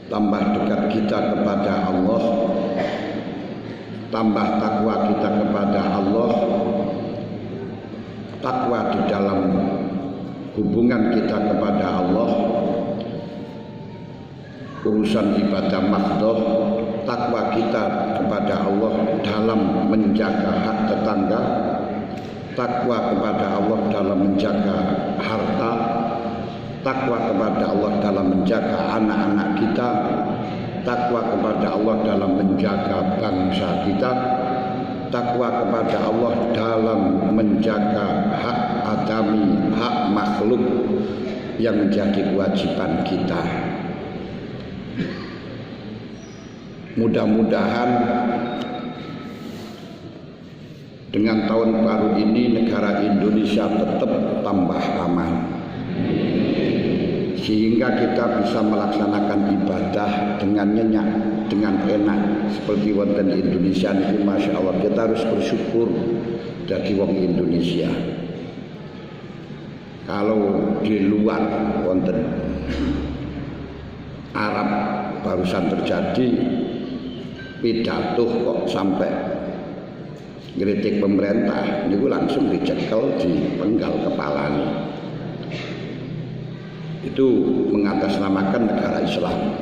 tambah dekat kita kepada Allah, tambah takwa kita kepada Allah, takwa di dalam hubungan kita kepada Allah, urusan ibadah mahdhah, takwa kita kepada Allah dalam menjaga hak tetangga, takwa kepada Allah dalam menjaga harta, takwa kepada Allah dalam menjaga anak-anak kita, takwa kepada Allah dalam menjaga bangsa kita, takwa kepada Allah dalam menjaga hak adami, hak makhluk yang menjadi kewajiban kita. Mudah-mudahan dengan tahun baru ini negara Indonesia tetap tambah aman, sehingga kita bisa melaksanakan ibadah dengan nyenyak, dengan enak. Seperti wonten Indonesia ini, masya Allah, kita harus bersyukur jadi wong Indonesia. Kalau di luar wonten Arab barusan terjadi pidato kok sampai ngeritik pemerintah, ini langsung dicekel, dipenggal kepalanya. Itu mengatasnamakan negara Islam.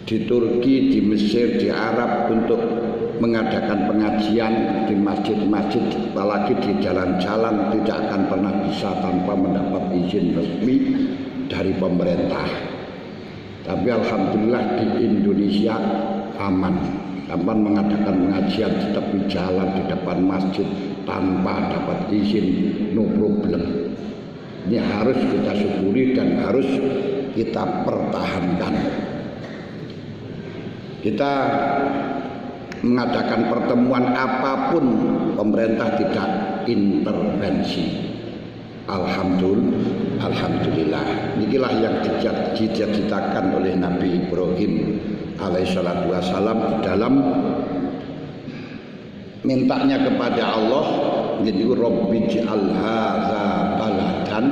Di Turki, di Mesir, di Arab untuk mengadakan pengajian di masjid-masjid, apalagi di jalan-jalan, tidak akan pernah bisa tanpa mendapat izin resmi dari pemerintah. Tapi alhamdulillah di Indonesia aman. Kapan mengadakan pengajian di tepi jalan, di depan masjid tanpa dapat izin, no problem. Ini harus kita syukuri dan harus kita pertahankan. Kita mengadakan pertemuan apapun, pemerintah tidak intervensi. Alhamdulillah. Inilah yang dicita-citakan oleh Nabi Ibrahim alaihissalatu wassalam di dalam mintanya kepada Allah, jadi Rabbi ij'al hadza baladan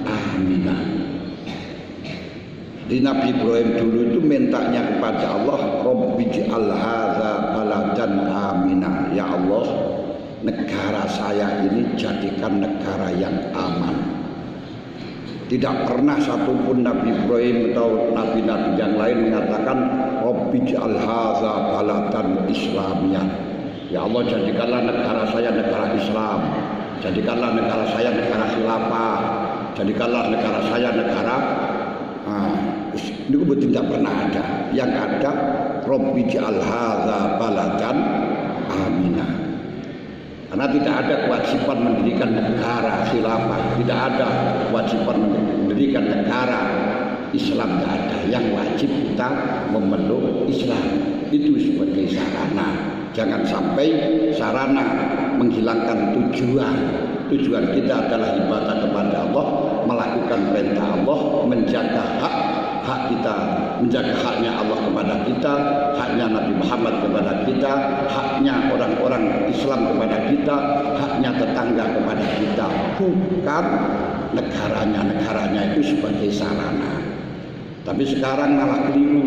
aminah. Di Nabi Ibrahim dulu itu mintanya kepada Allah, Rabbi ij'al hadza baladan aminah. Ya Allah, negara saya ini jadikan negara yang aman. Tidak pernah satupun Nabi Ibrahim atau nabi-nabi yang lain mengatakan Rabbi ij'al hadza baladan islamiyah. Ya Allah, jadikanlah negara saya negara Islam, jadikanlah negara saya negara khilafah, jadikanlah negara saya negara itu tidak pernah ada. Yang ada Rabbi ij'al hadza baladan aminah. Karena tidak ada kewajiban mendirikan negara khilafah, tidak ada kewajiban mendirikan negara Islam, tidak ada. Yang wajib kita memeluk Islam, itu sebagai sarana. Jangan sampai sarana menghilangkan tujuan. Tujuan kita adalah ibadah kepada Allah, melakukan perintah Allah, menjaga hak kita, menjaga haknya Allah kepada kita, haknya Nabi Muhammad kepada kita, haknya orang-orang Islam kepada kita, haknya tetangga kepada kita, bukan negaranya itu sebagai sarana. Tapi sekarang malah keliru.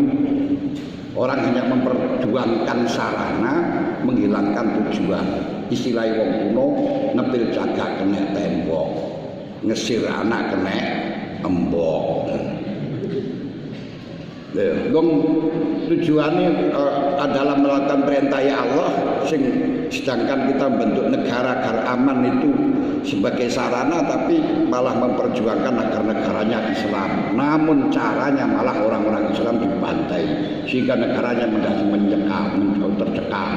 Orang hanya memperjuangkan sarana, menghilangkan tujuan. Istilah wong kuno, nepil jaga kena tembok, ngesir anak kena embok. Tujuannya adalah melakukan perintah ya Allah, sedangkan kita membentuk negara agar aman itu sebagai sarana, tapi malah memperjuangkan agar negaranya Islam. Namun caranya malah orang-orang Islam dibantai, sehingga negaranya menjadi mencekam, tercekam,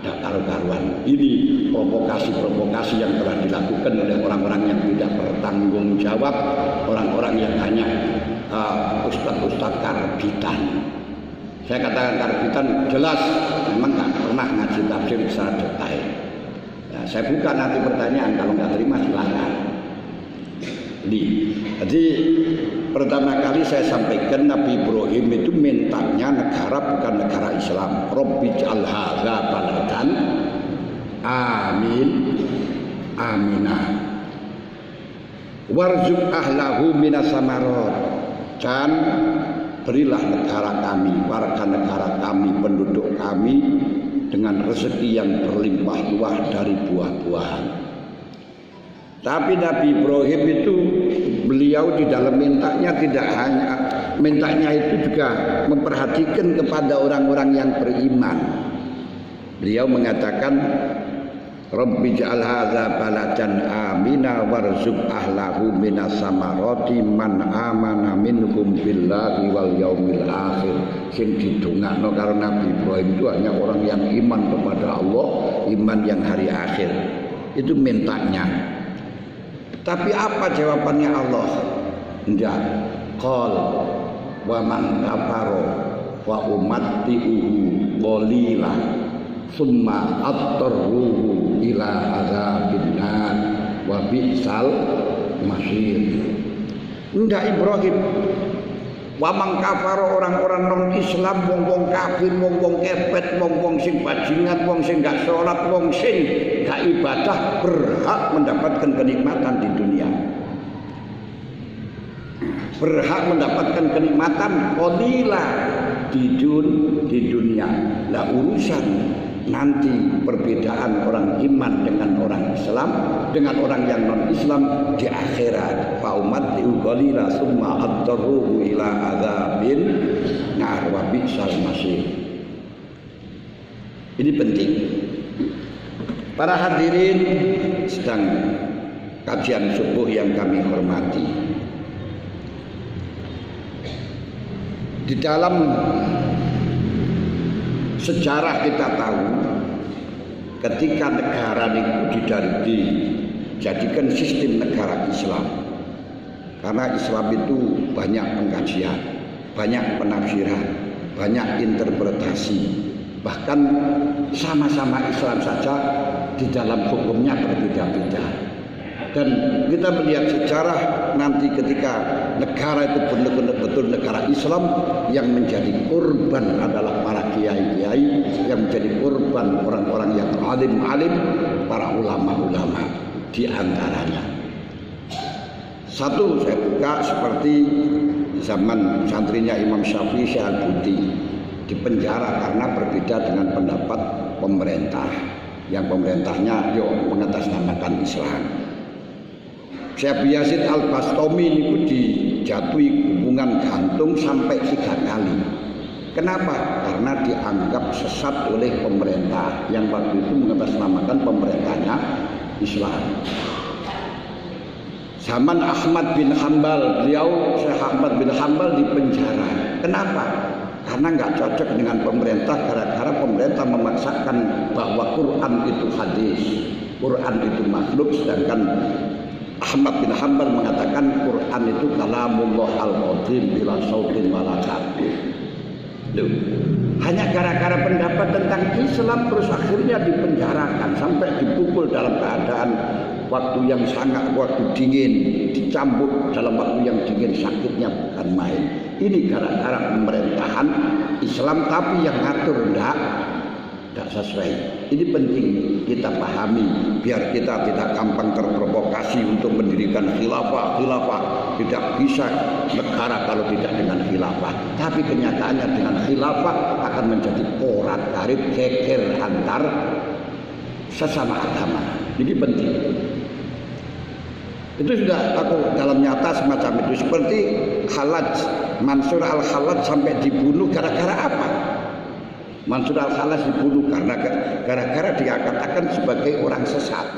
tidak karu-karuan. Ini provokasi-provokasi yang telah dilakukan oleh orang-orang yang tidak bertanggung jawab, orang-orang yang hanya ustadz karbitan. Saya katakan karbitan jelas memang nggak pernah ngaji tafsir secara detail. Ya, saya buka nanti pertanyaan, kalau nggak terima silakan. Jadi pertama kali saya sampaikan Nabi Ibrahim itu mintanya negara bukan negara Islam. Rabbi ij'al hadza baladan aminah warzuq ahlahu minas samarat. dan berilah negara kami, warga negara kami, penduduk kami dengan rezeki yang berlimpah ruah dari buah-buahan. Tapi Nabi Ibrahim itu beliau di dalam mintanya tidak hanya mintanya itu juga memperhatikan kepada orang-orang yang beriman. Beliau mengatakan, Rabbi ja'al hadza baladan amina warzuq ahlahu minas samarati man amana minhum billahi wal yaumil akhir. Sing didongakno karo Nabi Ibrahim itu hanya orang yang iman kepada Allah, iman yang hari akhir. Itu mintanya. Tapi apa jawabannya Allah? Enggak. Qal wa man kafara wa umatti'uhu qalilan summa attarruhu ila azabin nar wa bi'sal masir. Enggak Ibrahim. Wa man kafara orang-orang non Islam, wong-wong kafir, wong-wong kepet, wong-wong sing bajingan, wong sing gak salat, wong sing gak ibadah berhak mendapatkan kenikmatan di dunia. Berhak mendapatkan kenikmatan qadila di dunia. Lah urusan nanti perbedaan orang iman dengan orang Islam dengan orang yang non Islam di akhirat. Fa umattu qalila summa adruhu ila adzabin nar wa bi'sal masir. Ini penting. Para hadirin sedang kajian subuh yang kami hormati. Di dalam sejarah kita tahu ketika negara itu dijadikan sistem negara Islam, karena Islam itu banyak pengkajian, banyak penafsiran, banyak interpretasi, bahkan sama-sama Islam saja di dalam hukumnya berbeda-beda. Dan kita melihat sejarah nanti ketika negara itu benar-benar betul negara Islam, yang menjadi korban adalah para kiai-kiai, yang menjadi korban orang-orang yang alim-alim, para ulama-ulama di antaranya. Satu saya buka seperti zaman santrinya Imam Syafi'i Syekh Al-Buti di penjara karena berbeda dengan pendapat pemerintah, yang pemerintahnya mengatasnamakan Islam. Syekh Yazid Al-Bastami itu dijatuhi hukuman gantung sampai 3 kali. Kenapa? Karena dianggap sesat oleh pemerintah yang waktu itu mengatasnamakan pemerintahnya Islam. Zaman Ahmad bin Hanbal, beliau Syekh Ahmad bin Hanbal dipenjara. Kenapa? Karena nggak cocok dengan pemerintah, gara-gara pemerintah memaksakan bahwa Quran itu hadis, Quran itu makhluk, sedangkan Ahmad bin Hanbal mengatakan Quran itu kalamullah al-qadim bila sautin malakat. Hanya gara-gara pendapat tentang Islam terus akhirnya dipenjarakan sampai dipukul dalam keadaan waktu yang sangat dingin, dicambuk dalam waktu yang dingin, sakitnya bukan main. Ini gara-gara pemerintahan Islam, tapi yang ngatur tidak sesuai. Ini penting kita pahami biar kita tidak gampang terprovokasi untuk mendirikan khilafah. Tidak bisa negara kalau tidak dengan khilafah. Tapi kenyataannya dengan khilafah akan menjadi porat garit geger antar sesama agama. Ini penting. Itu sudah aku dalam nyata semacam itu. Seperti Khalaj, Mansur al-Khalaj sampai dibunuh gara-gara apa? Mansur al-Khalaj dibunuh karena gara-gara dia katakan sebagai orang sesat.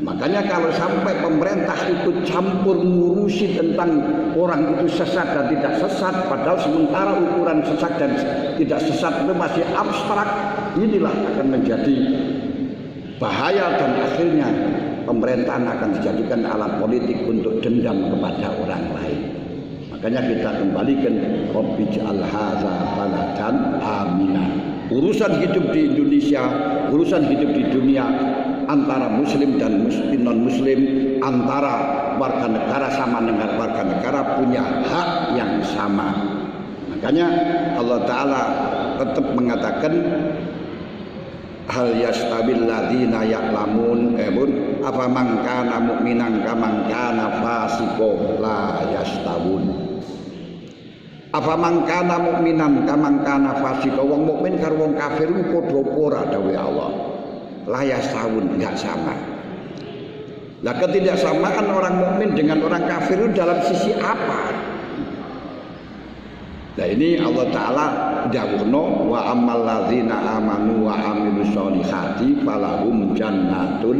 Makanya kalau sampai pemerintah ikut campur ngurusi tentang orang itu sesat dan tidak sesat, padahal sementara ukuran sesat dan tidak sesat itu masih abstrak, inilah akan menjadi bahaya dan akhirnya pemerintahan akan dijadikan alat politik untuk dendam kepada orang lain. Makanya kita kembalikan Rabbi ja'al hadza baladan amina. Urusan hidup di Indonesia, urusan hidup di dunia antara muslim dan non muslim, antara warga negara sama dengan warga negara punya hak yang sama. Makanya Allah Ta'ala tetap mengatakan hal yastabil ladzina ya'lamun apa man kana mu'minan kaman kana fasiqo la yastawun. Apa man kana mu'minan kaman kana fasiqo, wong mukmin karo wong kafir iku padha ora dawuh Allah. La yastawun, enggak sama. Lah ketidaksamaan orang mukmin dengan orang kafir itu dalam sisi apa? Nah ini Allah Ta'ala dawuhno wa ammal ladzina amanu wa amilus solihati falahum jannatul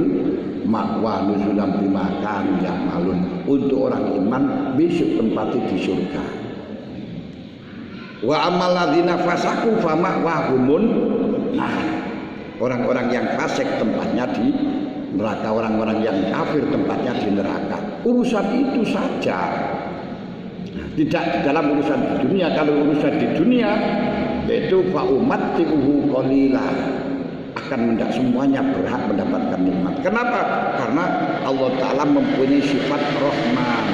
ma'wa nuzulan bima kanu ya'malun. Untuk orang iman besok tempatnya di surga. Wa ammal ladzina fasaku fa ma'wahumun nah. Orang-orang yang fasik tempatnya di neraka, orang-orang yang kafir tempatnya di neraka. Urusan itu saja. Tidak dalam urusan di dunia. Kalau urusan di dunia yaitu fa umatti'uhu qalila, akan tidak semuanya berhak mendapatkan nikmat. Kenapa? Karena Allah Ta'ala mempunyai sifat Rahman.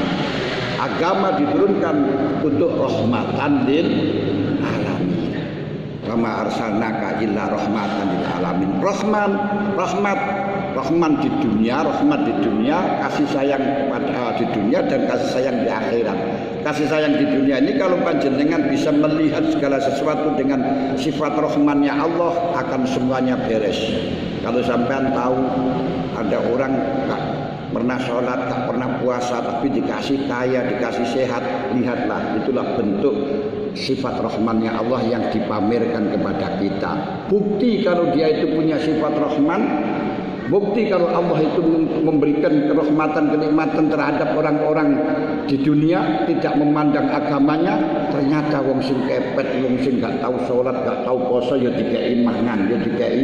Agama diturunkan untuk rahmatan lil alamin. Kama arsalnaka illa rahmatan lil alamin. Rahman di dunia, kasih sayang di dunia dan kasih sayang di akhirat. Kasih sayang di dunia ini kalau panjenengan bisa melihat segala sesuatu dengan sifat rahmannya Allah, akan semuanya beres. Kalau sampean tahu ada orang tak pernah sholat, tak pernah puasa, tapi dikasih kaya, dikasih sehat, lihatlah, itulah bentuk sifat rahmannya Allah yang dipamerkan kepada kita. Bukti kalau dia itu punya sifat rahman, bukti kalau Allah itu memberikan kerahmatan, kenikmatan terhadap orang-orang di dunia, tidak memandang agamanya. Ternyata wong sing kepet, wong sing gak tahu sholat, gak tahu puasa, ya dikei mangan, ya dikei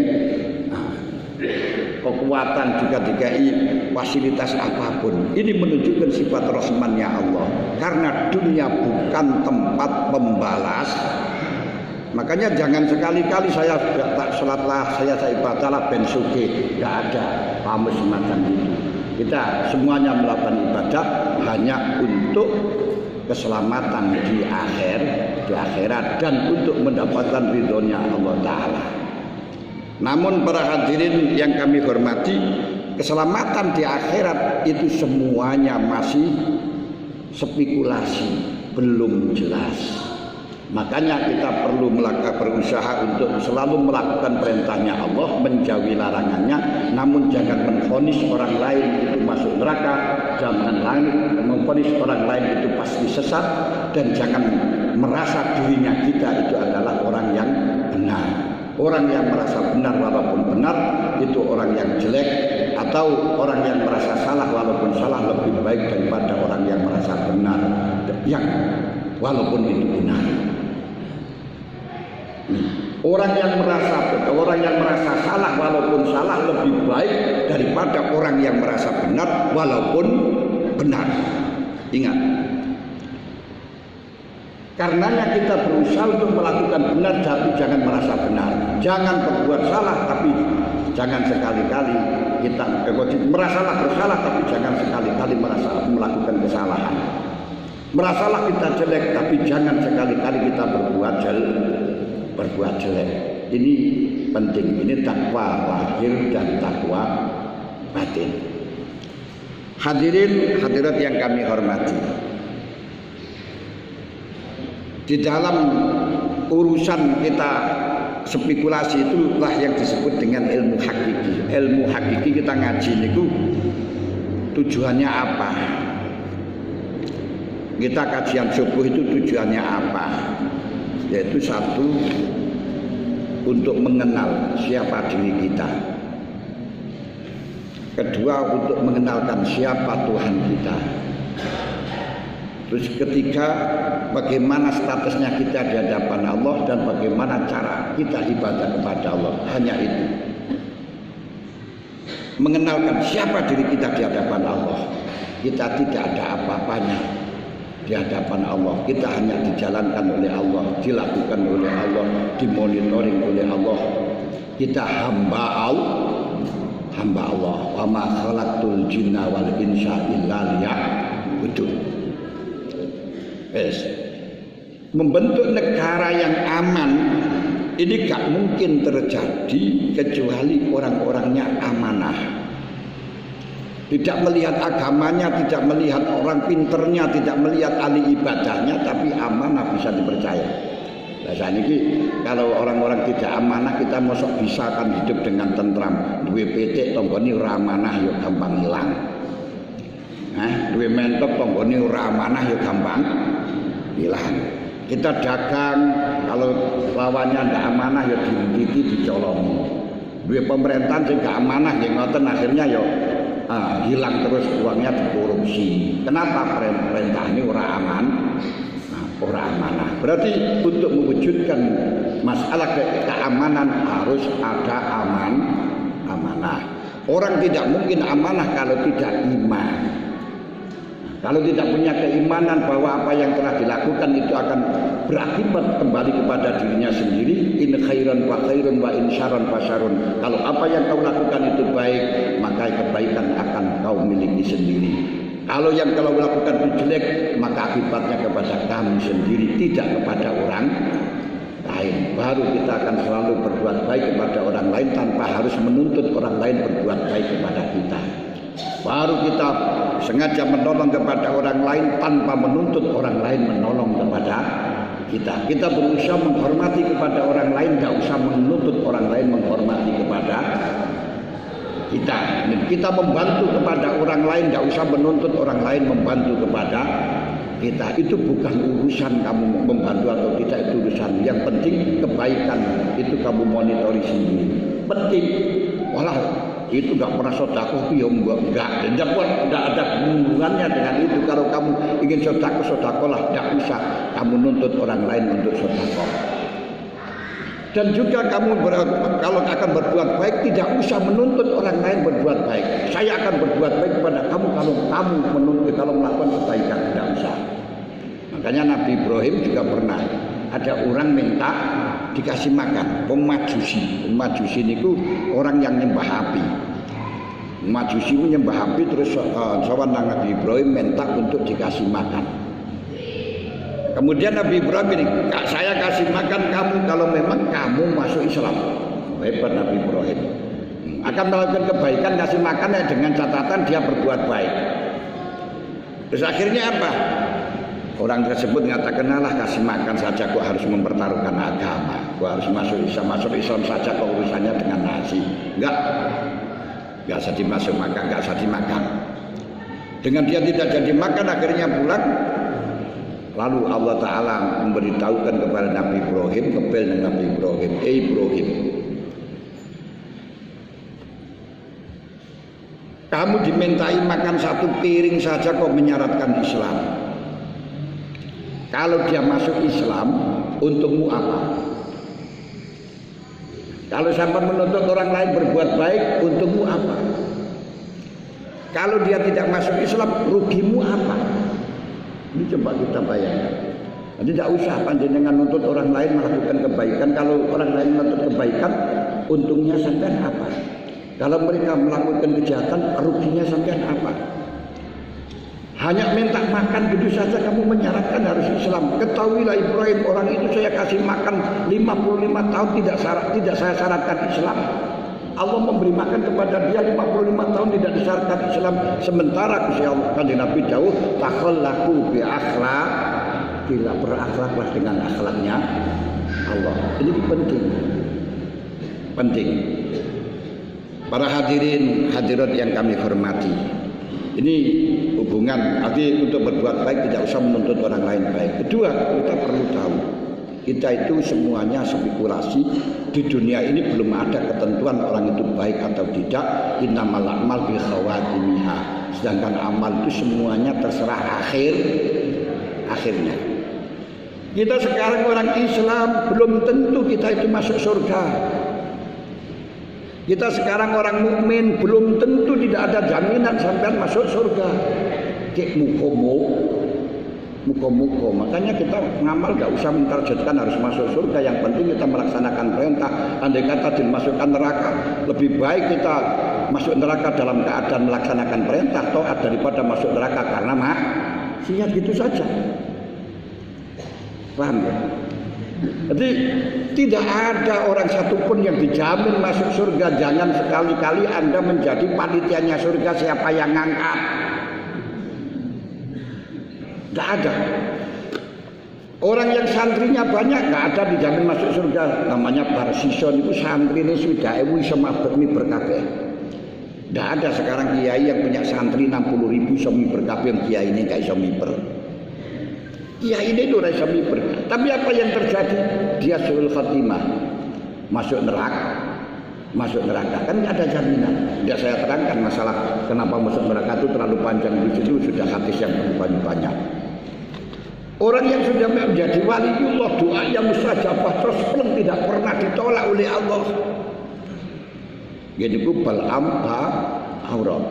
kekuatan, juga dikei fasilitas apapun. Ini menunjukkan sifat rahmannya Allah. Karena dunia bukan tempat pembalas. Makanya jangan sekali-kali saya tak sholatlah, saya ibadahlah ben sugih. Tidak ada paham semacam itu. Kita semuanya melakukan ibadah hanya untuk keselamatan di akhirat dan untuk mendapatkan ridhonya Allah Ta'ala. Namun para hadirin yang kami hormati, keselamatan di akhirat itu semuanya masih spekulasi, belum jelas. Makanya kita perlu berusaha untuk selalu melakukan perintahnya Allah, menjauhi larangannya. Namun jangan menvonis orang lain itu masuk neraka, jangan memvonis orang lain itu pasti sesat, dan jangan merasa dirinya kita itu adalah orang yang benar. Orang yang merasa benar walaupun benar itu orang yang jelek, atau orang yang merasa salah walaupun salah lebih baik daripada orang yang merasa benar yang walaupun itu benar. Orang yang merasa salah walaupun salah lebih baik daripada orang yang merasa benar walaupun benar. Ingat, karenanya kita berusaha untuk melakukan benar tapi jangan merasa benar. Jangan berbuat salah tapi jangan sekali-kali kita bersalah tapi jangan sekali-kali melakukan kesalahan. Merasalah kita jelek tapi jangan sekali-kali kita berbuat jelek. Ini penting. Ini takwa lahir dan takwa batin. Hadirin hadirat yang kami hormati, di dalam urusan kita spekulasi itulah yang disebut dengan ilmu hakiki. Ilmu hakiki kita ngaji niku tujuannya apa? Kita kajian subuh itu tujuannya apa? Yaitu satu, untuk mengenal siapa diri kita. Kedua, untuk mengenalkan siapa Tuhan kita. Terus ketiga, bagaimana statusnya kita di hadapan Allah dan bagaimana cara kita ibadah kepada Allah. Hanya itu. Mengenalkan siapa diri kita di hadapan Allah. Kita tidak ada apa-apanya di hadapan Allah. Kita hanya dijalankan oleh Allah, dilakukan oleh Allah, dimonitoring oleh Allah. Kita hamba Allah. Wa ma khalaqtul jinna wal insa illa liya'budun. Membentuk negara yang aman ini gak mungkin terjadi kecuali orang-orangnya amanah. Tidak melihat agamanya, tidak melihat orang pinternya, tidak melihat ahli ibadahnya, tapi amanah bisa dipercaya. Nah, ini kalau orang-orang tidak amanah, kita mosok bisa kan hidup dengan tentram. Duwe pitik tonggone ora amanah ya gampang hilang. Duwe mentok tonggone ora amanah ya gampang hilang. Kita dagang, kalau lawannya ndak amanah ya dititi dicolongi. Duwe pemerintahan sing gak amanah nggih ngoten akhirnya ya hilang terus uangnya dikorupsi. Kenapa? Perintah ini ora aman, ora amanah. Berarti untuk mewujudkan masalah keamanan harus ada amanah. Orang tidak mungkin amanah kalau tidak iman. Kalau tidak punya keimanan bahwa apa yang telah dilakukan itu akan berakibat kembali kepada dirinya sendiri, in khairan fa khairun wa in syarran fa syarrun. Kalau apa yang kau lakukan itu baik, maka kebaikan akan kau miliki sendiri. Kalau yang kau lakukan itu jelek, maka akibatnya kepada kamu sendiri, tidak kepada orang lain. Baru kita akan selalu berbuat baik kepada orang lain tanpa harus menuntut orang lain berbuat baik kepada kita. Baru kita sengaja menolong kepada orang lain tanpa menuntut orang lain menolong kepada kita. Kita berusaha menghormati kepada orang lain, tidak usah menuntut orang lain menghormati kepada kita. Kita membantu kepada orang lain, tidak usah menuntut orang lain membantu kepada kita. Itu bukan urusan kamu membantu atau tidak, itu urusan. Yang penting kebaikan itu kamu monitori sendiri. Penting. Walah itu enggak pernah sedekah ya enggak. Enggak ada hubungannya dengan itu. Kalau kamu ingin sedekahlah, enggak usah kamu nuntut orang lain untuk sedekah. Dan juga kamu kalau akan berbuat baik tidak usah menuntut orang lain berbuat baik. Saya akan berbuat baik kepada kamu kalau kamu menuntut, kalau melakukan kebaikan, tidak usah. Makanya Nabi Ibrahim juga pernah ada orang minta dikasih makan, pemajusi. Pemajusi itu orang yang nyembah api. Pemajusi itu nyembah api, terus sawan Nabi Ibrahim minta untuk dikasih makan. Kemudian Nabi Ibrahim ini, saya kasih makan kamu kalau memang kamu masuk Islam. Hebat Nabi Ibrahim. Akan melakukan kebaikan, kasih makan ya dengan catatan dia berbuat baik. Terus akhirnya apa? Orang tersebut mengatakan, lah kasih makan saja kok harus mempertaruhkan agama. Kok harus masuk Islam saja kok urusannya dengan nasi. Enggak usah dimasuk makan, enggak usah dimakan. Dengan dia tidak jadi makan akhirnya pulang. Lalu Allah Ta'ala memberitahukan kepada Nabi Ibrahim, kebel Nabi Ibrahim, Ibrahim, kamu dimintai makan satu piring saja kok menyaratkan Islam. Kalau dia masuk Islam, untungmu apa? Kalau sampai menuntut orang lain berbuat baik, untungmu apa? Kalau dia tidak masuk Islam, rugimu apa? Ini coba kita bayangkan. Jadi tidak usah panjenengan menuntut orang lain melakukan kebaikan. Kalau orang lain menuntut kebaikan, untungnya sampean apa? Kalau mereka melakukan kejahatan, ruginya sampean apa? Hanya minta makan gitu saja kamu menyarankan harus Islam. Ketahuilah Ibrahim, orang itu saya kasih makan 55 tahun tidak saya syaratkan Islam. Allah memberi makan kepada dia 55 tahun tidak disyaratkan Islam. Sementara kanjeng Nabi jauh takhallaku bi akhlaq, bila berakhlaklah dengan akhlaknya Allah. Ini penting. Para hadirin hadirat yang kami hormati. Ini hubungan, arti untuk berbuat baik tidak usah menuntut orang lain baik. Kedua, kita perlu tahu, kita itu semuanya spekulasi. Di dunia ini belum ada ketentuan orang itu baik atau tidak. Innamal a'mal bi khawatimiha. Sedangkan amal itu semuanya terserah akhirnya. Kita sekarang orang Islam belum tentu kita itu masuk surga. Kita sekarang orang mukmin belum tentu tidak ada jaminan sampean masuk surga. Kek muko. Makanya kita ngamal gak usah mentargetkan harus masuk surga. Yang penting kita melaksanakan perintah. Andai kata dimasukkan neraka, lebih baik kita masuk neraka dalam keadaan melaksanakan perintah taat daripada masuk neraka karena maksiat, gitu saja. Paham ya? Jadi tidak ada orang satupun yang dijamin masuk surga. Jangan sekali-kali Anda menjadi panitianya surga siapa yang ngangkat. Tidak ada. Orang yang santrinya banyak nggak ada dijamin masuk surga. Namanya Barsison itu santri ini sudah iso mabemi berkabeh. Tidak ada sekarang kiai yang punya santri 60.000 iso berkabeh, yang kiai ini nggak iso miber. Kiai ini udah iso miber. Tapi apa yang terjadi? Dia suul khatimah, masuk neraka. Masuk neraka kan ada jaminan. Tidak saya terangkan masalah kenapa masuk neraka itu terlalu panjang, itu sudah hadis yang banyak. Orang yang sudah menjadi waliullah, doanya mustajabah terus belum tidak pernah ditolak oleh Allah. Jadi Bal'am Aurat.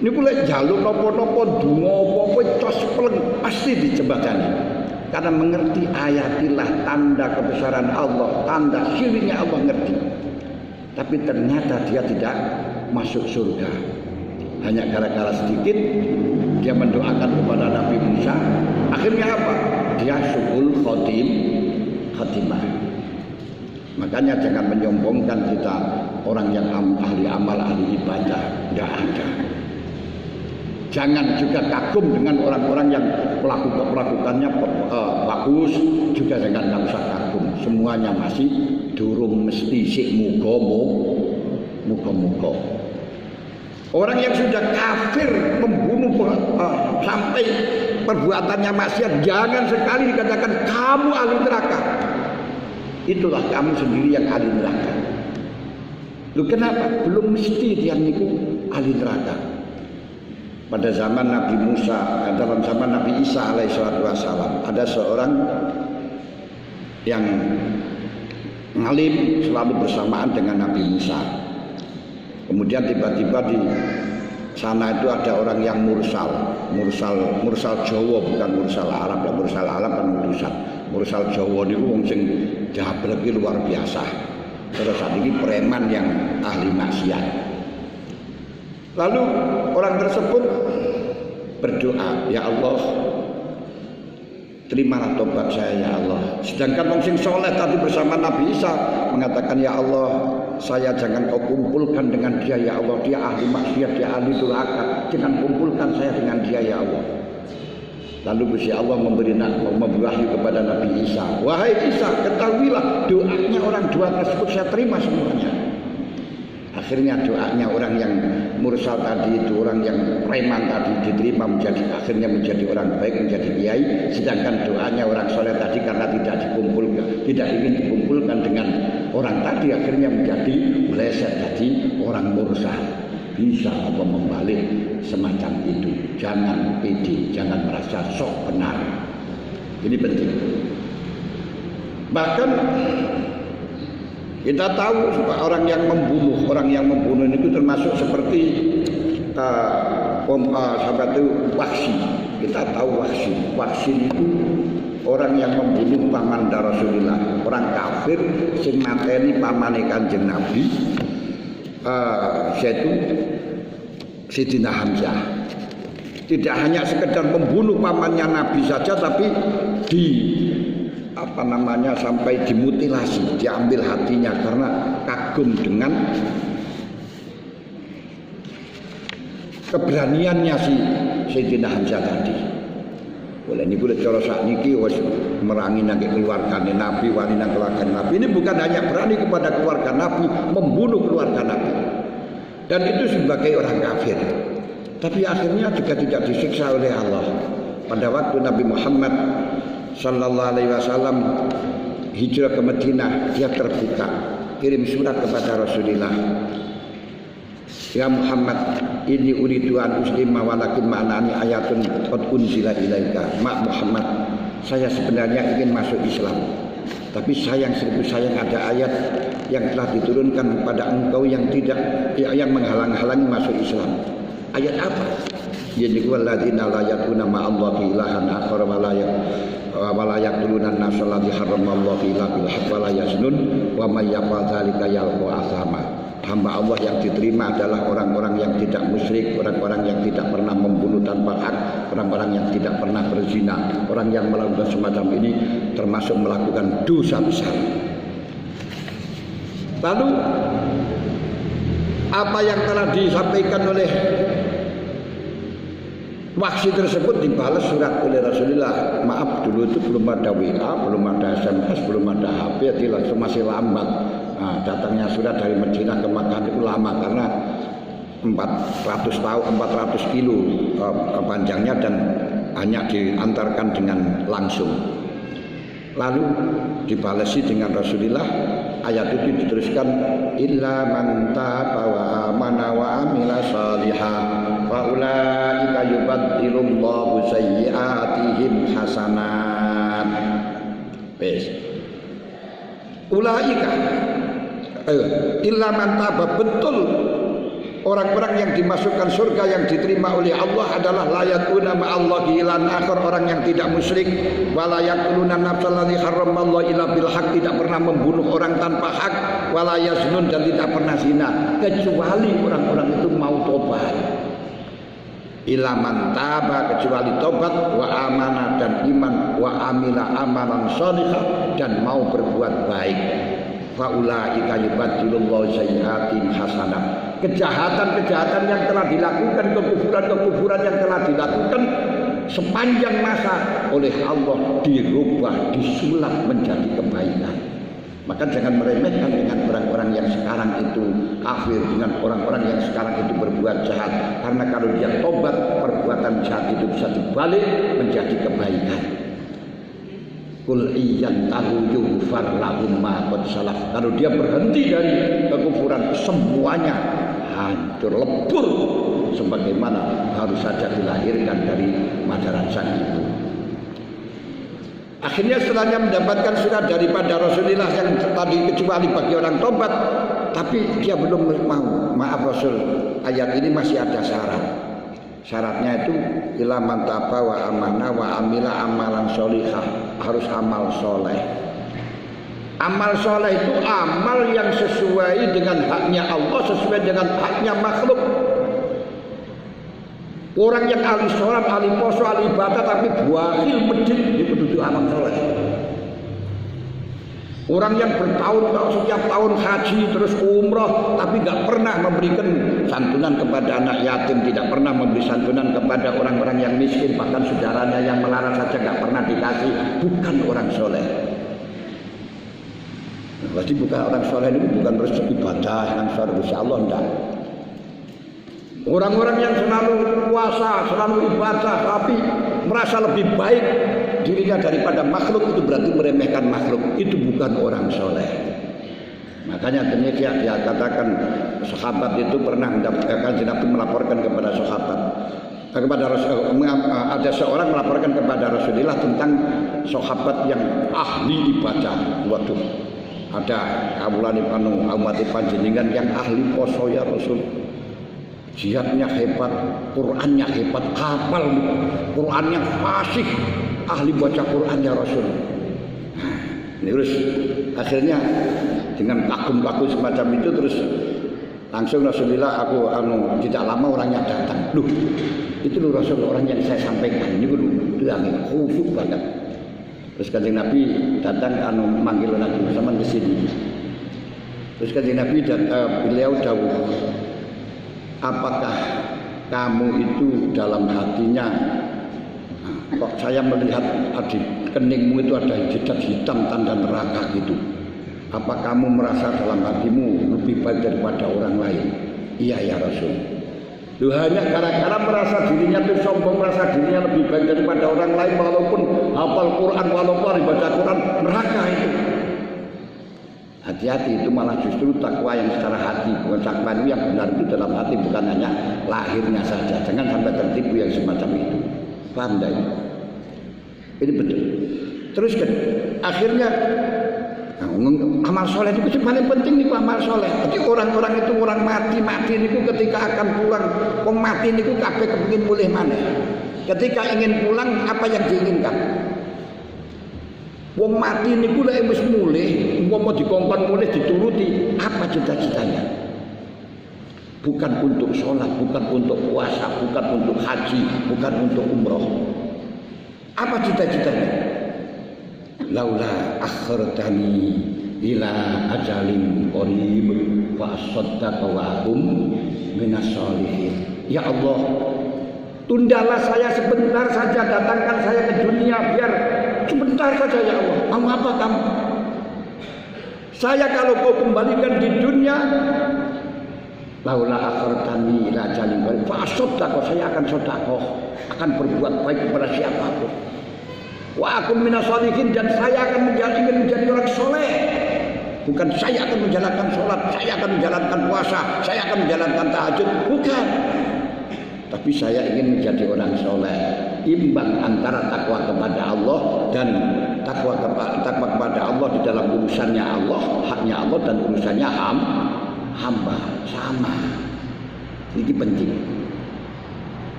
Ini boleh jaluk nopo-nopo dungo apa terus peleng pasti dijembatani. Karena mengerti ayatilah tanda kebesaran Allah, tanda syirinya Allah ngerti. Tapi ternyata dia tidak masuk surga. Hanya gara-gara sedikit dia mendoakan kepada Nabi Musa. Akhirnya apa? Dia suul khatimah. Makanya jangan menyombongkan kita orang yang ahli amal, ahli ibadah. Tidak ada. Jangan juga kagum dengan orang-orang yang pelakukannya bagus. Juga jangan usah kagum. Semuanya masih durung mesti sik muga-muga. Orang yang sudah kafir membunuh sampai perbuatannya maksiat, jangan sekali dikatakan kamu ahli neraka. Itulah kamu sendiri yang ahli neraka. Lu kenapa? Belum mesti dia niku ahli neraka. Pada zaman Nabi Musa, dalam zaman Nabi Isa alaihissalam, ada seorang yang ngalim selalu bersamaan dengan Nabi Musa. Kemudian tiba-tiba di sana itu ada orang yang mursal Jawa, bukan mursal Arab. Mursal Arab kan mursal Jawa niku wong sing jablek luar biasa. Terus saat ini preman yang ahli maksiat. Lalu orang tersebut berdoa, ya Allah, terimalah tobat saya ya Allah. Sedangkan wong sing soleh tadi bersama Nabi Isa mengatakan, ya Allah, saya jangan kau kumpulkan dengan dia ya Allah, dia ahli maksiat, dia ahli durhaka, jangan kumpulkan saya dengan dia ya Allah. Lalu Gusti Allah memberi wahyu kepada Nabi Isa, wahai Isa, ketahuilah doanya orang dua tersebut saya terima semuanya. Akhirnya doanya orang yang mursal tadi itu, orang yang preman tadi diterima akhirnya menjadi orang baik, menjadi kiai. Sedangkan doanya orang soleh tadi karena tidak ingin dikumpulkan dengan orang tadi, akhirnya menjadi meleset jadi orang mursal. Bisa Allah membalik semacam itu. Jangan pede, jangan merasa sok benar. Ini penting. Bahkan kita tahu orang yang membunuh itu termasuk seperti sahabat itu Wahsy. Kita tahu Wahsy itu orang yang membunuh paman Rasulullah, orang kafir sing mateni pamane Kanjeng Nabi, yaitu Sayyidina Hamzah. Tidak hanya sekedar membunuh pamannya Nabi saja, tapi sampai dimutilasi, diambil hatinya karena kagum dengan keberaniannya si Sayyidina Hamzah tadi. Boleh niku cara sakniki wis merangi nang keluargane Nabi, wani nang keluarga Nabi. Ini bukan hanya berani kepada keluarga Nabi, membunuh keluarga Nabi. Dan itu sebagai orang kafir. Tapi akhirnya juga tidak disiksa oleh Allah. Pada waktu Nabi Muhammad sallallahu alaihi wasallam hijrah ke Madinah, dia terbuka kirim surat kepada Rasulullah, ya Muhammad, ini uridu an uslima walakin ma'nani ayatun qad unzila ilaika. Muhammad, saya sebenarnya ingin masuk Islam, tapi sayang ada ayat yang telah diturunkan kepada engkau yang menghalang-halangi masuk Islam. Ayat apa? Yaitu alladzina la yaquluna ma'allahi ilahan akhar wa la yaqtuluna an-nafsa allati harramallahu illa bil haqq wa la yaznun wa may yaf'al dzalika yalqa asama. Hamba Allah yang diterima adalah orang-orang yang tidak musyrik, orang-orang yang tidak pernah membunuh tanpa hak, orang-orang yang tidak pernah berzina. Orang yang melakukan semacam ini termasuk melakukan dosa besar. Lalu apa yang telah disampaikan oleh Wahsy tersebut dibalas surat oleh Rasulullah. Maaf, dulu itu belum ada WA, belum ada SMS, belum ada HP, langsung masih lambat. Nah, datangnya surat dari Madinah ke Makkah itu lama karena 400 kilo panjangnya dan hanya diantarkan dengan langsung. Lalu dibalasi dengan Rasulullah. Ayat itu diteruskan illa man taba wa amana wa amila shalihan fa ulaika yubaddilullahu sayyi'atihim hasanat. Wes. Ulaika illa man taba, betul orang-orang yang dimasukkan surga yang diterima oleh Allah adalah layatuna ma'allahi ilan akhir, orang yang tidak musyrik, wala yaquluna nafsal ladzi harramallahu illa bil haq, tidak pernah membunuh orang tanpa hak, wala yaznun, dan tidak pernah zina, kecuali orang-orang itu mau tobat. Ila man taba, kecuali tobat, wa amana, dan iman, wa amila amalan shalihah, dan mau berbuat baik. Faulaika yubaddilullahu sayyi'atihim hasanah. Kejahatan-kejahatan yang telah dilakukan, kekufuran-kekufuran yang telah dilakukan sepanjang masa oleh Allah dirubah, disulap menjadi kebaikan. Maka jangan meremehkan dengan orang-orang yang sekarang itu kafir, dengan orang-orang yang sekarang itu berbuat jahat. Karena kalau dia tobat, perbuatan jahat itu bisa dibalik menjadi kebaikan. Kul iyyan tahu yughfar lahum ma qad salaf. Kalau dia berhenti dari kekufuran, semuanya hancur lebur sebagaimana baru saja dilahirkan dari madaran sang ibu. Akhirnya setelahnya mendapatkan surat daripada Rasulullah yang tadi kecuali bagi orang tobat, tapi dia belum mau. Maaf Rasul, ayat ini masih ada syarat. Syaratnya itu ila man taba wa amana wa amila amalan sholihah, harus amal soleh. Amal soleh itu amal yang sesuai dengan haknya Allah, sesuai dengan haknya makhluk. Orang yang ahli sholat, ahli poso, ahli ibadah tapi buahil masjid, itu duduk amal soleh. Orang yang bertahun-tahun setiap tahun haji terus umroh tapi nggak pernah memberikan santunan kepada anak yatim, tidak pernah memberi santunan kepada orang-orang yang miskin, bahkan saudaranya yang melarat saja nggak pernah dikasih, bukan orang soleh. Berarti bukan orang soleh ini bukan terus ibadah yang soleh, insya Allah enggak. Orang-orang yang selalu puasa, selalu ibadah tapi merasa lebih baik dirinya daripada makhluk, itu berarti meremehkan makhluk, itu bukan orang soleh. Makanya demikian dia katakan sahabat itu pernah mendapatkan Nabi melaporkan kepada sahabat, ada seorang melaporkan kepada Rasulullah tentang sahabat yang ahli ibadah. Waduh, ada kawulane umat panjenengan yang ahli poso ya Rasul, jihadnya hebat, Qur'annya hebat, hafal Qur'annya fasih, ahli baca Quran ya Rasul. Terus akhirnya dengan kagum-kagum semacam itu terus langsung Rasulullah tidak lama orangnya datang. Loh, itu loh Rasul, orang yang saya sampaikan ini loh, dia khusyuk banget. Terus Kanjeng Nabi datang manggil Nabi Muhammad ke sini. Terus Kanjeng Nabi beliau dawuh, apakah kamu itu dalam hatinya kok saya melihat di keningmu itu ada jejak hitam tanda neraka gitu. Apa kamu merasa dalam hatimu lebih baik daripada orang lain? Iya ya Rasul. Loh, hanya gara-gara merasa dirinya itu sombong, merasa dirinya lebih baik daripada orang lain, walaupun hafal Quran, walaupun baca Quran, neraka itu. Hati-hati, itu malah justru takwa yang secara hati, bukan takwa yang benar itu dalam hati, bukan hanya lahirnya saja. Jangan sampai tertipu yang semacam itu. Paham tidak? Ini betul. Teruskan. Akhirnya Amal soleh itu paling penting niku amal soleh. Jadi orang-orang itu orang mati niku ketika akan pulang, wong mati niku kabeh kepengin mulih maneh. Ketika ingin pulang apa yang diinginkan? Wong mati niku lek wis mulih, umpama dikongkon mulih dituruti, apa cita-citanya? Bukan untuk sholat, bukan untuk puasa, bukan untuk haji, bukan untuk umroh. Apa cita-citanya? Laula akhirtani ila ajalin qarib fa asaddaqa wa akum minas sholihin. Ya Allah, tundalah saya sebentar saja, datangkan saya ke dunia biar sebentar saja ya Allah. Mau apa kamu? Saya kalau kau kembalikan di dunia, laula akhirtani ila ajalin qarib fa asaddaqa, saya akan sedekah, akan berbuat baik kepada siapapun. Wa akum minas sholihin, dan saya akan menjadi orang soleh. Bukan saya akan menjalankan sholat, saya akan menjalankan puasa, saya akan menjalankan tahajud, bukan. Tapi saya ingin menjadi orang soleh, imbang antara takwa kepada Allah dan takwa kepada Allah di dalam urusannya Allah, haknya Allah, dan urusannya hamba sama. Ini penting.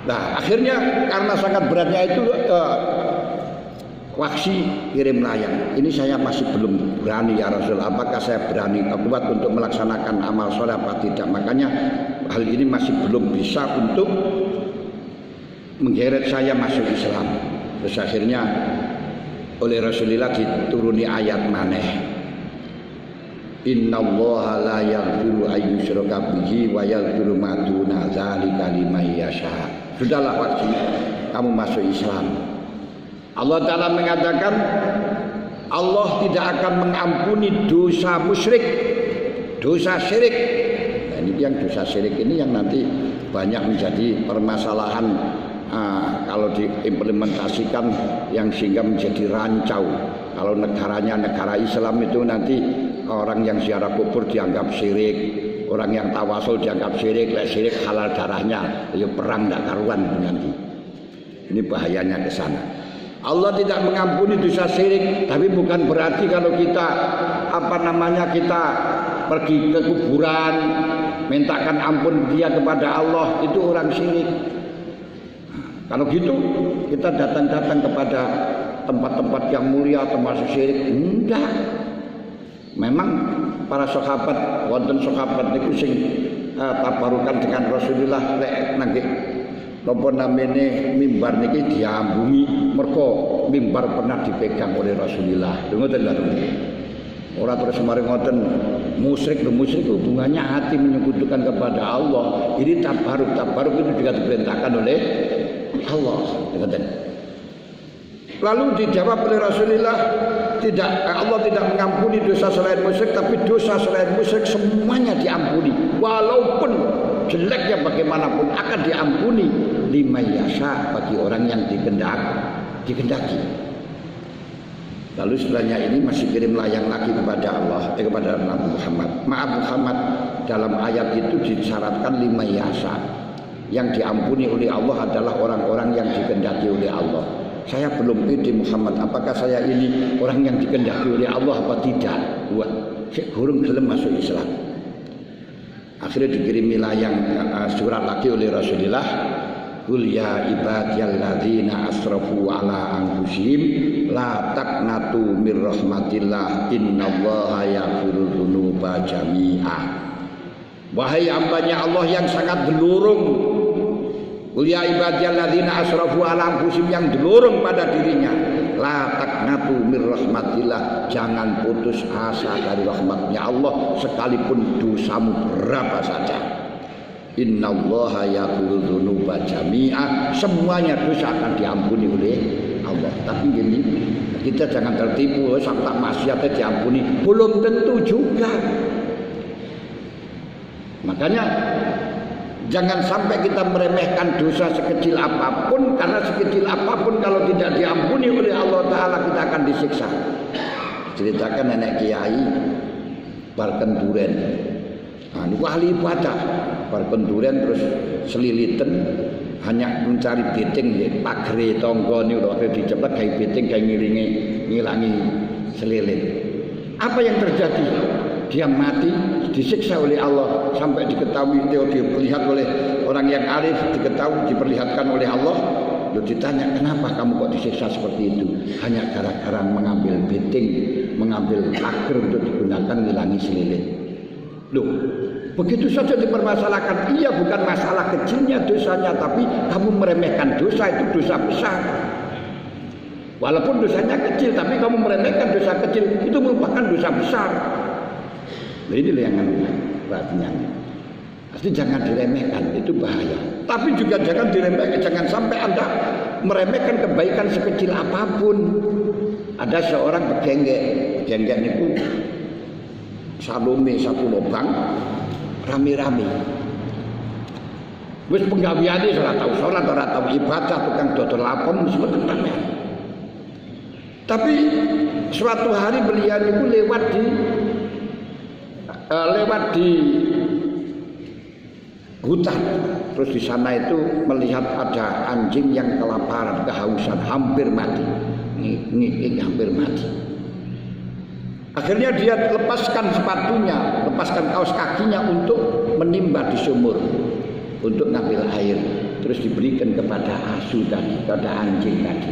Nah, akhirnya karena sangat beratnya itu Wahsy kirim layang. Ini saya masih belum berani ya Rasul. Apakah saya berani kuat untuk melaksanakan amal soleh apa tidak? Makanya hal ini masih belum bisa untuk menggeret saya masuk Islam. Terus akhirnya oleh Rasulullah dituruni ayat maneh. Innallaha la yaghfiru an yushraka bihi wa yaghfiru ma duna dzalika liman yasha. Sudahlah Wahsy, kamu masuk Islam. Allah Ta'ala mengatakan Allah tidak akan mengampuni dosa musyrik, dosa syirik. Nah, ini yang dosa syirik ini yang nanti banyak menjadi permasalahan kalau diimplementasikan, yang sehingga menjadi rancau. Kalau negaranya negara Islam itu nanti orang yang ziarah kubur dianggap syirik, orang yang tawasul dianggap syirik, syirik halal darahnya, ya perang tidak karuan nanti. Ini bahayanya ke sana. Allah tidak mengampuni dosa syirik, tapi bukan berarti kalau kita kita pergi ke kuburan mintakan ampun dia kepada Allah itu orang syirik. Kalau gitu kita datang kepada tempat-tempat yang mulia termasuk syirik? Enggak. Memang para sahabat, wonten sahabat niku sing tabarukan dengan Rasulullah lek nggih napa namene mimbar niki diambungi mergo mimbar pernah dipegang oleh Rasulullah. Ngoten lho. Ora terus mari ngoten musyrik hubungannya hati menyekutukan kepada Allah. Ini tabaruk itu juga diperintahkan oleh Allah. Ngoten. Lalu dijawab oleh Rasulullah, Allah tidak mengampuni dosa selain musyrik, tapi dosa selain musyrik semuanya diampuni. Walaupun jeleknya bagaimanapun akan diampuni liman yasha, bagi orang yang dikehendaki. Lalu setelahnya ini masih kirim layang lagi kepada Allah, kepada Nabi Muhammad. Maaf Muhammad, dalam ayat itu disyaratkan liman yasha. Yang diampuni oleh Allah adalah orang-orang yang dikehendaki oleh Allah. Saya belum pede Muhammad, apakah saya ini orang yang dikehendaki oleh Allah apa tidak? Wah, saya burung gelem masuk Islam. Akhirnya dikirimi layang surat lagi oleh Rasulullah. Qul ya ibadiyalladzina asrafu ala anfusihim la taqnatu mir rahmatillah innallaha yaghfiru dzunuba jami'a. Wahai hambanya Allah yang sangat delurung, qul ya ibadiyalladzina asrafu ala anfusihim, yang delurung pada dirinya, la taqnatu mir rahmatillah, jangan putus asa dari rahmatnya Allah sekalipun dosamu berapa saja. Innallaha yaghfiru dzunuba jami'a, semuanya dosa akan diampuni oleh Allah. Tapi gini, kita jangan tertipu sampai maksiatnya diampuni, belum tentu juga. Makanya jangan sampai kita meremehkan dosa sekecil apapun, karena sekecil apapun kalau tidak diampuni oleh Allah Ta'ala kita akan disiksa. Ceritakan nenek kiai barkenduren, nah, ini ahli ibadah, barkenduren terus selilitan hanya mencari beting ya, pagre tonggo ini udah diceplak kayak beting kayak ngilangi selilit. Apa yang terjadi? Dia mati, disiksa oleh Allah sampai diketahui, dilihat oleh orang yang arif, diketahui, diperlihatkan oleh Allah. Lalu ditanya, kenapa kamu kok disiksa seperti itu? Hanya gara-gara mengambil beting, mengambil pagar untuk digunakan ngilangi selilit. Loh, begitu saja dipermasalahkan. Iya, bukan masalah kecilnya dosanya, tapi kamu meremehkan dosa, itu dosa besar. Walaupun dosanya kecil, tapi kamu meremehkan dosa kecil, itu merupakan dosa besar. Nah, ini yang artinya. Pasti jangan diremehkan, itu bahaya. Tapi juga jangan diremehkan, jangan sampai Anda meremehkan kebaikan sekecil apapun. Ada seorang pegenggek itu Salome satu lubang, rame-rame. Wis penggaweane ora tau salat, ora tau ibadah, tukang dodol lapem semua tentangnya. Tapi suatu hari beliau itu lewat di hutan, terus di sana itu melihat ada anjing yang kelaparan, kehausan, hampir mati, hampir mati. Akhirnya dia lepaskan sepatunya, lepaskan kaos kakinya untuk menimba di sumur, untuk ngambil air, terus diberikan kepada asu tadi, kepada anjing tadi.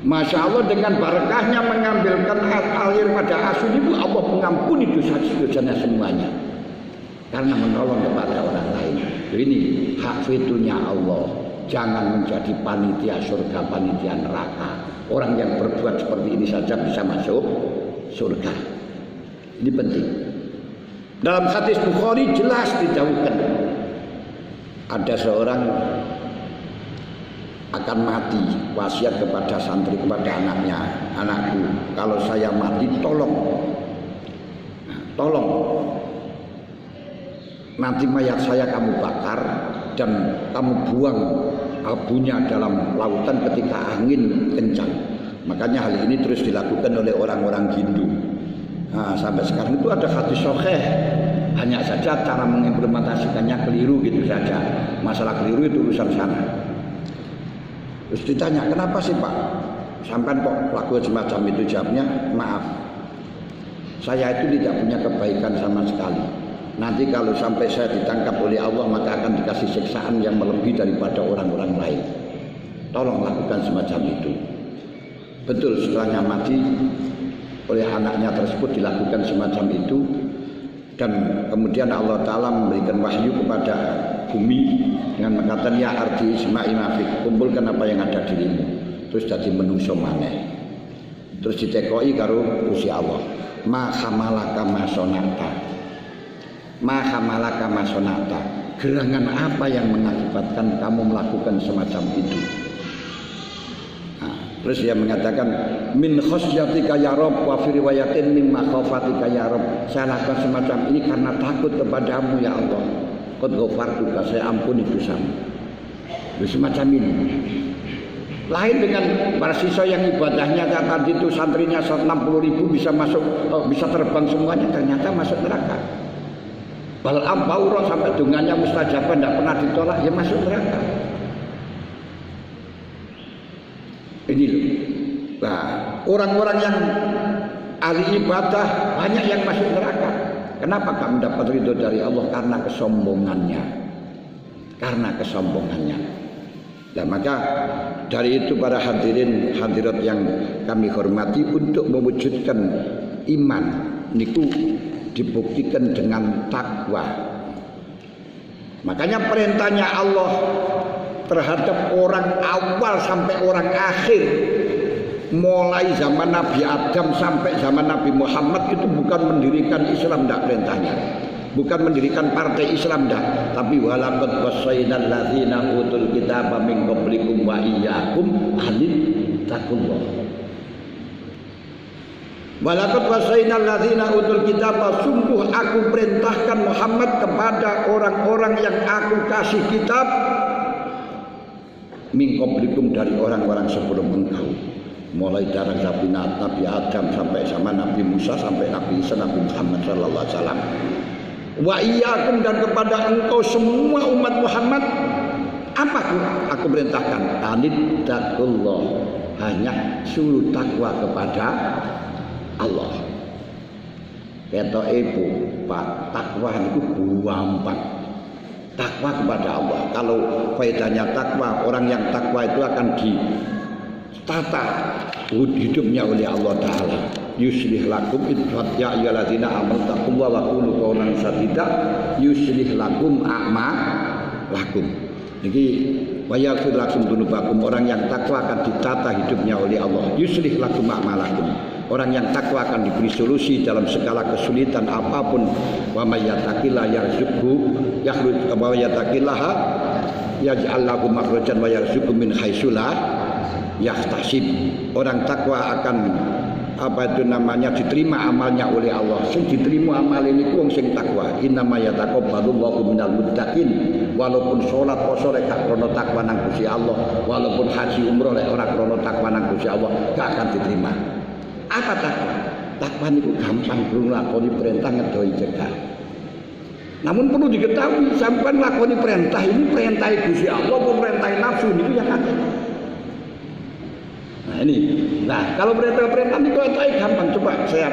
Masya Allah, dengan barakahnya mengambilkan air pada asu itu, Allah mengampuni dosa-dosanya semuanya karena menolong kepada orang lain. Ini hak vetonya Allah. Jangan menjadi panitia surga, panitia neraka. Orang yang berbuat seperti ini saja bisa masuk surga. Ini penting. Dalam hadis Bukhari jelas dijauhkan. Ada seorang akan mati, wasiat kepada santri, kepada anaknya, anakku, kalau saya mati tolong nanti mayat saya kamu bakar dan kamu buang abunya dalam lautan ketika angin kencang. Makanya hal ini terus dilakukan oleh orang-orang Hindu. Nah, sampai sekarang itu ada hadis sahih, hanya saja cara mengimplementasikannya keliru gitu saja. Masalah keliru itu urusan sana. Terus ditanya, kenapa sih Pak sampai kok lakukan semacam itu? Jawabnya, maaf, saya itu tidak punya kebaikan sama sekali. Nanti kalau sampai saya ditangkap oleh Allah, maka akan dikasih siksaan yang melebihi daripada orang-orang lain. Tolong lakukan semacam itu. Betul, setelahnya mati oleh anaknya tersebut dilakukan semacam itu. Dan kemudian Allah Ta'ala memberikan wahyu kepada bumi dengan mengatakan, ya ardi isma'i mafik, kumpulkan apa yang ada dirimu. Terus jadi menungso maneh. Terus ditekoi karo Gusti Allah, ma hamalaka masonata, ma hamalaka masonata, gerangan apa yang mengakibatkan kamu melakukan semacam itu. Nah, terus dia mengatakan, min khosyatika ya Rabb, wa fi riwayatin min makhafatika ya Rabb, saya lakukan semacam ini karena takut kepadamu ya Allah. Qad ghafartuka, saya ampuni dosamu. Semacam ini. Lain dengan para siswa yang ibadahnya tadi itu santrinya 60.000 bisa masuk, bisa terbang semuanya, ternyata masuk neraka. Bal'am Bauro sampai dungannya mustajabah tidak pernah ditolak, ya masuk neraka. Ini loh. Nah, orang-orang yang ahli ibadah banyak yang masuk neraka. Kenapa gak mendapat ridho dari Allah? Karena kesombongannya. Karena kesombongannya. Nah, maka dari itu para hadirin hadirat yang kami hormati, untuk mewujudkan iman niku dibuktikan dengan takwa. Makanya perintahnya Allah terhadap orang awal sampai orang akhir, mulai zaman Nabi Adam sampai zaman Nabi Muhammad, itu bukan mendirikan Islam, tidak perintahnya. Bukan mendirikan partai Islam dah, tapi walaqad wasainal ladzina utul kitaba min qablikum wa iyyakum an taqullah. Walaqad wasainal ladzina utul kitaba, sungguh aku perintahkan Muhammad kepada orang-orang yang aku kasih kitab, min qablikum, dari orang-orang sebelum engkau. Mulai dari Nabi Adam sampai sama Nabi Musa, sampai Nabi Isa, Nabi Muhammad sallallahu alaihi wasallam. Wa iyyakum, dan kepada engkau semua umat Muhammad, apa aku perintahkan? Anittaqullah, hanya suruh takwa kepada Allah. ketoke takwa itu gampang. Takwa kepada Allah. Kalau faedahnya takwa, orang yang takwa itu akan ditata hidupnya oleh Allah Ta'ala. Yuslih lakum ya ayyuhalladzina amanu taqullaha wa qulu qawlan sadida yuslih lakum a'malakum. Niki wa yaghfir lakum dzunubakum. Orang yang takwa akan ditata hidupnya oleh Allah. Yuslih lakum a'malakum. Orang yang takwa akan diberi solusi dalam segala kesulitan apapun. Wa may yattaqillaha yarzuqhu yakhruj wa yattaqillaha yaj'al lahu makhrajan wa yarzuqhu min haitsu la yahtasib. Orang takwa akan diterima amalnya oleh Allah. Sing diterima amal ini wong sing takwa. Innama yataqabbalullahu minal muttaqin. Walaupun salat poso lek gak krana takwa nang Gusti Allah, walaupun haji umroh lek ora krana takwa nang Gusti Allah, gak akan diterima. Apa takwa? Takwa niku gampang nglakoni perintah ngedoi cegah. Namun perlu diketahui sampean lakoni perintah ini perintah Gusti Allah atau perintah nafsu niku yang akeh. Nah ini, kalau perintah itu gampang. Coba saya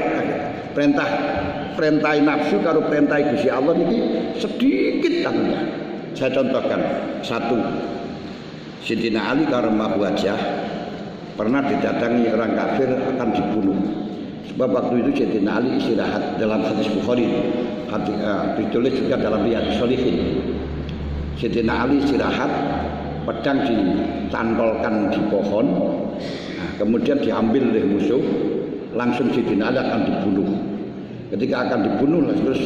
perintah nafsu kalau perintah Gusti Allah ini sedikit tangnya. Saya contohkan satu, Sayyidina Ali karamahu wajah pernah didatangi orang kafir akan dibunuh. Sebab waktu itu Sayyidina Ali istirahat dalam hadis Bukhari, ditulis juga dalam Riyadhus Shalihin. Sayyidina Ali istirahat, pedang dicantolkan di pohon. Kemudian diambil oleh musuh, langsung Sayyidina Ali akan dibunuh. Ketika akan dibunuh, terus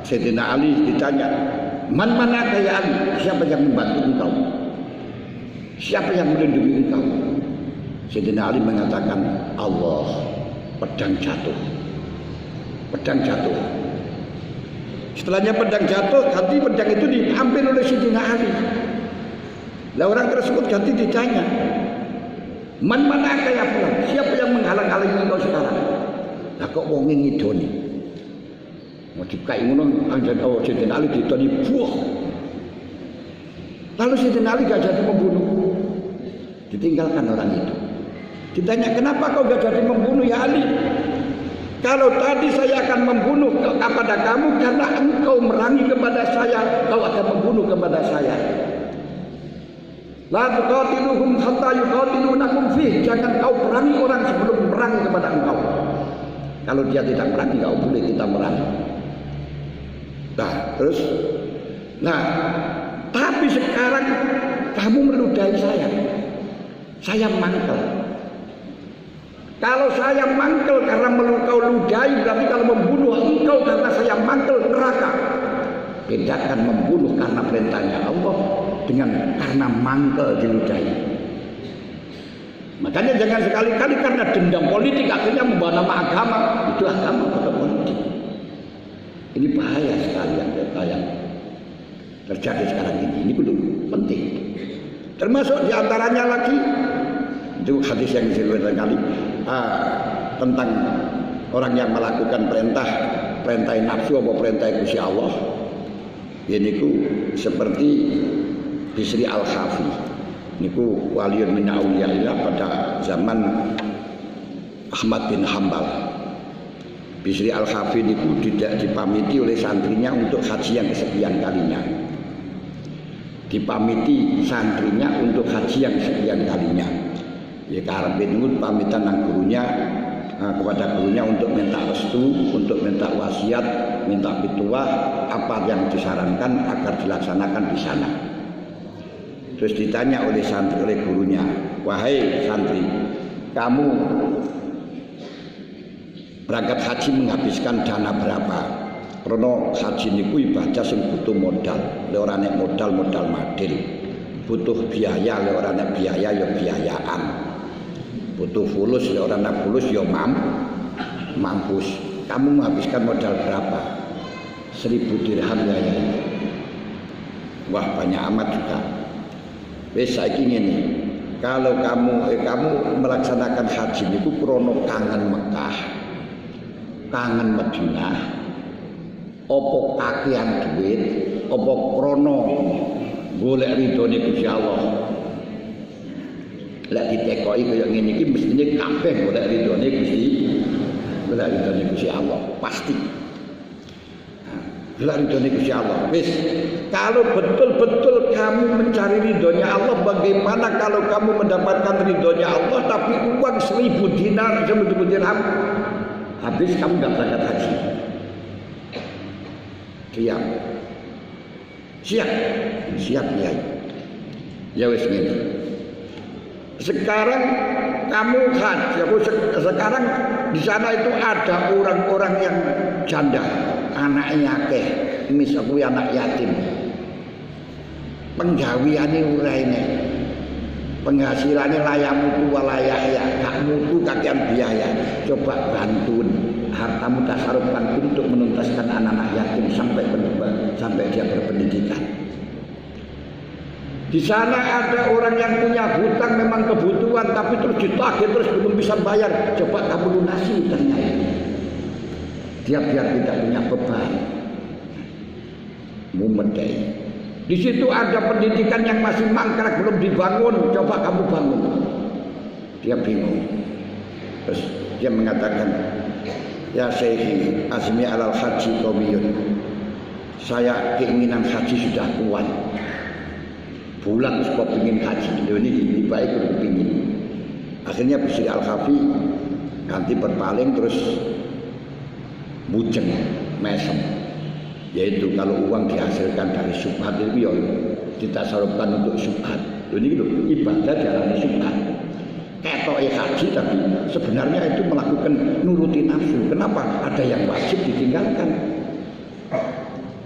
Sayyidina Ali ditanya, "Man manaka ya Ali? Siapa yang membantu engkau? Siapa yang melindungi engkau?" Sayyidina Ali mengatakan, "Allah." Pedang jatuh. Pedang jatuh. Setelahnya pedang jatuh, ganti pedang itu diambil oleh Sayyidina Ali. Lah orang tersebut ganti ditanya, "Man manaka ya fulan? Siapa yang menghalang-halangi engkau sekarang?" Lah kok wong ngidoni. Mau dikai ngono anjen Sayyidina Ali ditoni buah. Lalu Sayyidina Ali gak jadi membunuh. Ditinggalkan orang itu. Ditanya, "Kenapa kau gak jadi membunuh ya Ali?" "Kalau tadi saya akan membunuh kepada kamu karena engkau merangi kepada saya, kau akan membunuh kepada saya. La tuqatiluhum hatta yuqatilunakum fih." Jangan kau perangi orang sebelum merangi kepada engkau. Kalau dia tidak merangi, kau boleh kita merangi. Tapi sekarang kamu meludahi saya. Saya mangkel. Kalau saya mangkel karena kau ludahi, berarti kalau membunuh engkau karena saya mangkel, neraka. Bedakan membunuh karena perintahnya Allah dengan karena mangkel diludahi. Makanya jangan sekali-kali karena dendam politik akhirnya membawa nama agama. Itu agama atau politik. Ini bahaya sekali yang terjadi sekarang ini. Ini belum penting. Termasuk diantaranya lagi itu hadis yang disebutkan kali tentang orang yang melakukan perintah nafsu atau perintah Gusti Allah. Ini ku seperti Bisri Al-Khafi. Niku waliyun min auliyaillah pada zaman Ahmad bin Hambal. Bisri Al-Khafi niku tidak dipamiti oleh santrinya untuk haji yang kesekian kalinya. Dipamiti santrinya untuk haji yang kesekian kalinya. Ya karepe niku pamitan nang gurunya kepada gurunya untuk minta restu, untuk minta wasiat, minta pituah apa yang disarankan agar dilaksanakan di sana. Terus ditanya oleh santri, oleh gurunya, "Wahai santri, kamu berangkat haji menghabiskan dana berapa?" Karena haji niku ibadah sing butuh modal. Lek ora nek modal madil. Butuh biaya, lek ora nek biaya ya biayaan. Butuh fulus, lek ora nek fulus ya mampus. Kamu menghabiskan modal berapa? 1000 dirham ya. Wah, banyak amat juga. Wis saiki ngene. Kalau kamu melaksanakan haji niku krana kangen Mekah, kangen Madinah, apa kakean duit, apa krana golek ridhone Gusti Allah. Lek ditekoki kaya ngene iki mestine kabeh golek ridhone Gusti golek ridhone Gusti Allah, pasti. Golek ridhone Gusti Allah. Wis, kalau betul-betul kamu mencari ridhonya Allah, bagaimana kalau kamu mendapatkan ridhonya Allah tapi uang 1000 dinar, 1000 dirham habis kamu enggak berangkat haji? Siap. Siap ya. Ya wis ngene. Sekarang kamu haji, sekarang di sana itu ada orang-orang yang janda, anaknya akeh, misal kuwi anak yatim. Penggaweane uraine. Penghasilannya layak mutu walayak ya, gak mutu kakean biaya. Coba bantuin hartamu tasarufkan untuk menuntaskan anak-anak yatim sampai dia berpendidikan. Di sana ada orang yang punya hutang memang kebutuhan tapi terus ditagih terus belum bisa bayar. Coba kamu lunasi hutangnya ini. Dia biar tidak punya beban. Mumedai. Di situ ada pendidikan yang masih mangkrak belum dibangun. Coba kamu bangun. Dia bingung. Terus dia mengatakan, ya Syekhi azmi alal haji qawiyun. Saya keinginan haji sudah kuat. Bulan kok pengin haji ini baik udah pengin. Akhirnya Bisri Al-Khafi ganti berpaling terus bujeng mesem. Yaitu kalau uang dihasilkan dari syubhat itu ya ditasarufkan untuk syubhat. Ini gitu ibadah jalan syubhat. Ketoke haji tapi sebenarnya itu melakukan nuruti nafsu. Kenapa? Ada yang wajib ditinggalkan.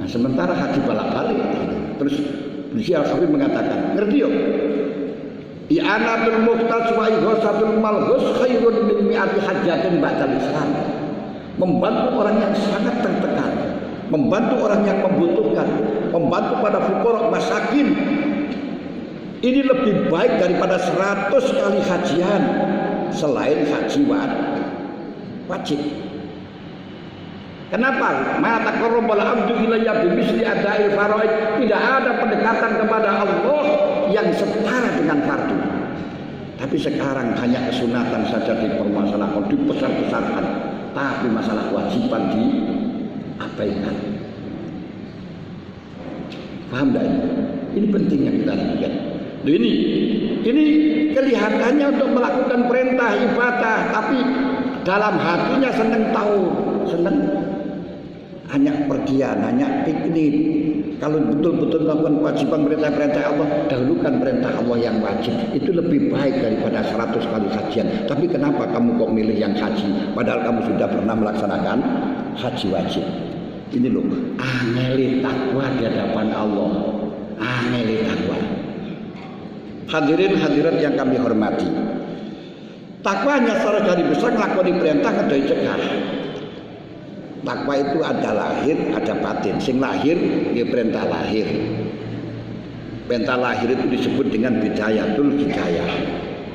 Nah, sementara haji balik-balik terus Bisri Al-Khafi mengatakan, ngerti yuk? I'anatul muhtaj wa ighasatul malghus khairun min mi'ati hajjatin ba'dal Islam. Membantu orang yang sangat tertekan, membantu orang yang membutuhkan, membantu pada fuqara masakin. Ini lebih baik daripada 100 kali hajian selain haji wajib. Kenapa? Ma taqarrabal abdu ilayya bimisli ada'il faraid. Tidak ada pendekatan kepada Allah yang setara dengan fardu. Tapi sekarang hanya kesunatan saja dipermasalahkan, dibesar-besarkan, tapi masalah kewajiban diabaikan. Paham tidak ini? Ini penting yang kita lakukan. Ini kelihatannya untuk melakukan perintah ibadah, tapi dalam hatinya senang hanya pergian, hanya piknik. Kalau betul-betul melakukan kewajiban perintah-perintah Allah, dahulukan perintah Allah yang wajib. Itu lebih baik daripada 100 kali hajian. Tapi kenapa kamu kok milih yang haji? Padahal kamu sudah pernah melaksanakan haji wajib. Ini loh, angeli takwa di hadapan Allah. Angeli takwa. Hadirin hadirat yang kami hormati. Takwa hanya secara garis besar nglakoni perintah ngedoi cegah. Takwa itu ada lahir, ada batin. Sing lahir, ya perintah lahir. Perintah lahir itu disebut dengan bidayatul hidayah.